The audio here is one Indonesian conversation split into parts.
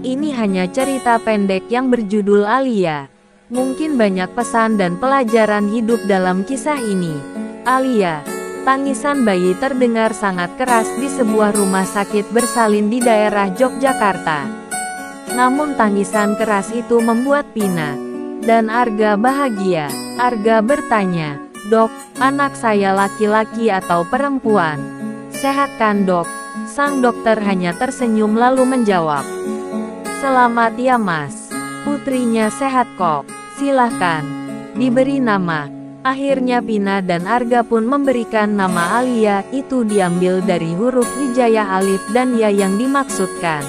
Ini hanya cerita pendek yang berjudul Alia. Mungkin banyak pesan dan pelajaran hidup dalam kisah ini. Alia. Tangisan bayi terdengar sangat keras di sebuah rumah sakit bersalin di daerah Yogyakarta. Namun tangisan keras itu membuat Pina dan Arga bahagia. Arga bertanya, "Dok, anak saya laki-laki atau perempuan?" "Sehat kan, Dok?" Sang dokter hanya tersenyum lalu menjawab, "Selamat ya, Mas. Putrinya sehat kok. Silahkan diberi nama." Akhirnya Pina dan Arga pun memberikan nama Alia. Itu diambil dari huruf hijaiyah alif dan ya yang dimaksudkan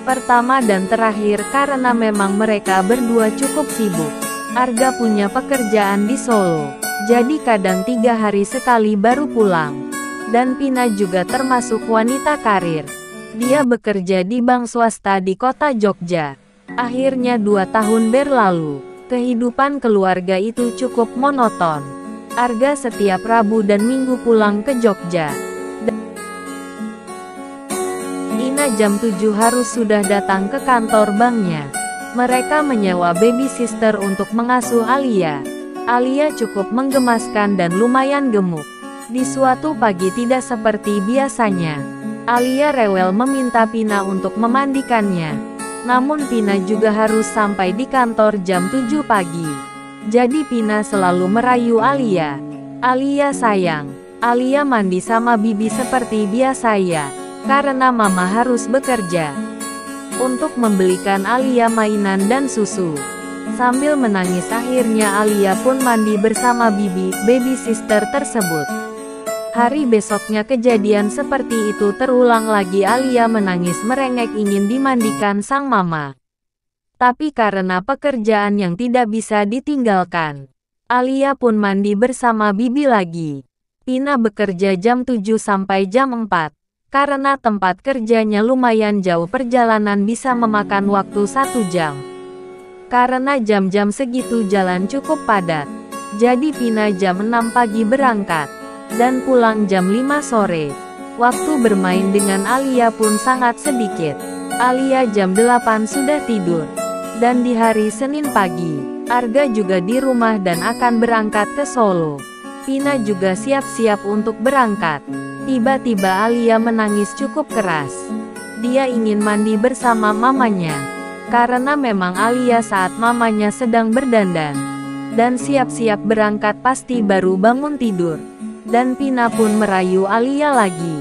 pertama dan terakhir karena memang mereka berdua cukup sibuk. Arga punya pekerjaan di Solo, jadi kadang 3 hari sekali baru pulang. Dan Pina juga termasuk wanita karir. Dia bekerja di bank swasta di kota Jogja. Akhirnya 2 tahun berlalu. Kehidupan keluarga itu cukup monoton. Arga setiap Rabu dan Minggu pulang ke Jogja. Ina jam 7 harus sudah datang ke kantor banknya. Mereka menyewa baby sister untuk mengasuh Alia. Alia cukup menggemaskan dan lumayan gemuk. Di suatu pagi tidak seperti biasanya. Alia rewel meminta Pina untuk memandikannya. Namun Pina juga harus sampai di kantor jam 7 pagi. Jadi Pina selalu merayu Alia. "Alia sayang, Alia mandi sama bibi seperti biasa ya, karena mama harus bekerja." Untuk membelikan Alia mainan dan susu. Sambil menangis akhirnya Alia pun mandi bersama bibi, baby sister tersebut. Hari besoknya kejadian seperti itu terulang lagi. Alia menangis merengek ingin dimandikan sang mama. Tapi karena pekerjaan yang tidak bisa ditinggalkan, Alia pun mandi bersama bibi lagi. Pina bekerja jam 7 sampai jam 4. Karena tempat kerjanya lumayan jauh, perjalanan bisa memakan waktu 1 jam. Karena jam-jam segitu jalan cukup padat. Jadi Pina jam 6 pagi berangkat dan pulang jam 5 sore. Waktu bermain dengan Alia pun sangat sedikit. Alia jam 8 sudah tidur. Dan di hari Senin pagi, Arga juga di rumah dan akan berangkat ke Solo. Pina juga siap-siap untuk berangkat. Tiba-tiba Alia menangis cukup keras. Dia ingin mandi bersama mamanya. Karena memang Alia saat mamanya sedang berdandan dan siap-siap berangkat pasti baru bangun tidur. Dan Pina pun merayu Alia lagi.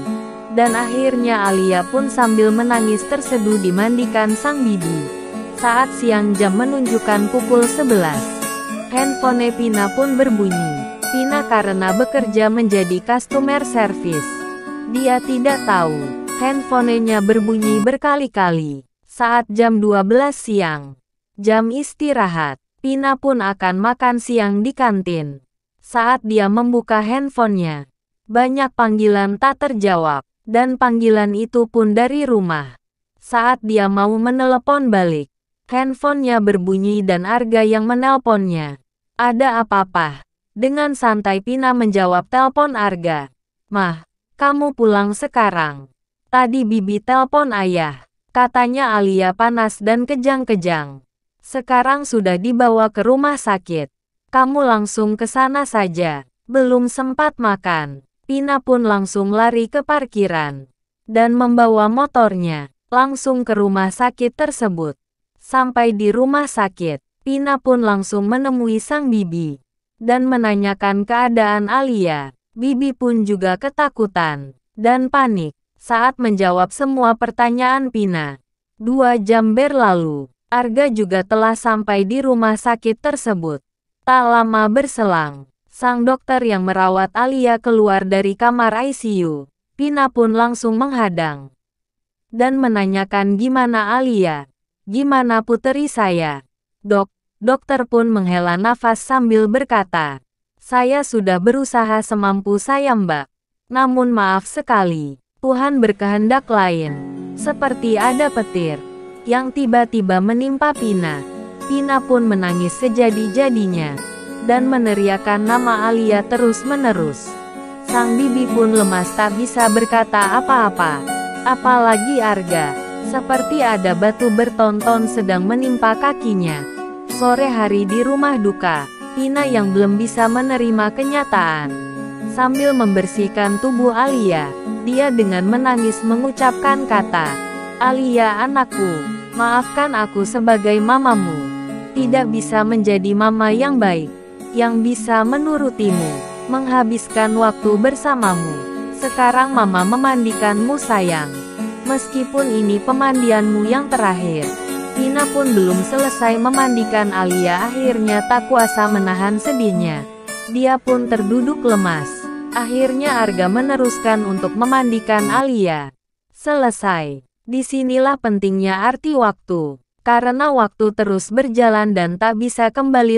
Dan akhirnya Alia pun sambil menangis terseduh dimandikan sang bibi. Saat siang jam menunjukkan pukul 11. Handphone Pina pun berbunyi. Pina karena bekerja menjadi customer service. Dia tidak tahu. Handphonenya berbunyi berkali-kali. Saat jam 12 siang. Jam istirahat. Pina pun akan makan siang di kantin. Saat dia membuka handphonenya, banyak panggilan tak terjawab, dan panggilan itu pun dari rumah. Saat dia mau menelepon balik, handphonenya berbunyi dan Arga yang menelponnya. "Ada apa-apa?" Dengan santai Pina menjawab telepon Arga. "Mah, kamu pulang sekarang. Tadi bibi telepon ayah. Katanya Alia panas dan kejang-kejang. Sekarang sudah dibawa ke rumah sakit. Kamu langsung ke sana saja." Belum sempat makan, Pina pun langsung lari ke parkiran dan membawa motornya langsung ke rumah sakit tersebut. Sampai di rumah sakit, Pina pun langsung menemui sang bibi dan menanyakan keadaan Alia. Bibi pun juga ketakutan dan panik saat menjawab semua pertanyaan Pina. 2 jam berlalu, Arga juga telah sampai di rumah sakit tersebut. Tak lama berselang, sang dokter yang merawat Alia keluar dari kamar ICU. Pina pun langsung menghadang dan menanyakan gimana Alia, gimana puteri saya. "Dok," dokter pun menghela nafas sambil berkata, "Saya sudah berusaha semampu saya Mbak. Namun maaf sekali, Tuhan berkehendak lain." Seperti ada petir yang tiba-tiba menimpa Pina. Pina pun menangis sejadi-jadinya dan meneriakkan nama Alia terus-menerus. Sang bibi pun lemas tak bisa berkata apa-apa. Apalagi Arga Seperti ada batu bertonton sedang menimpa kakinya. Sore hari di rumah duka, Ina yang belum bisa menerima kenyataan. Sambil membersihkan tubuh Alia, dia dengan menangis mengucapkan kata, "Alia anakku, maafkan aku sebagai mamamu. Tidak bisa menjadi mama yang baik, yang bisa menurutimu, menghabiskan waktu bersamamu. Sekarang mama memandikanmu sayang. Meskipun ini pemandianmu yang terakhir." Ina pun belum selesai memandikan Alia, akhirnya tak kuasa menahan sedihnya. Dia pun terduduk lemas. Akhirnya Arga meneruskan untuk memandikan Alia. Selesai. Disinilah pentingnya arti waktu. Karena waktu terus berjalan dan tak bisa kembali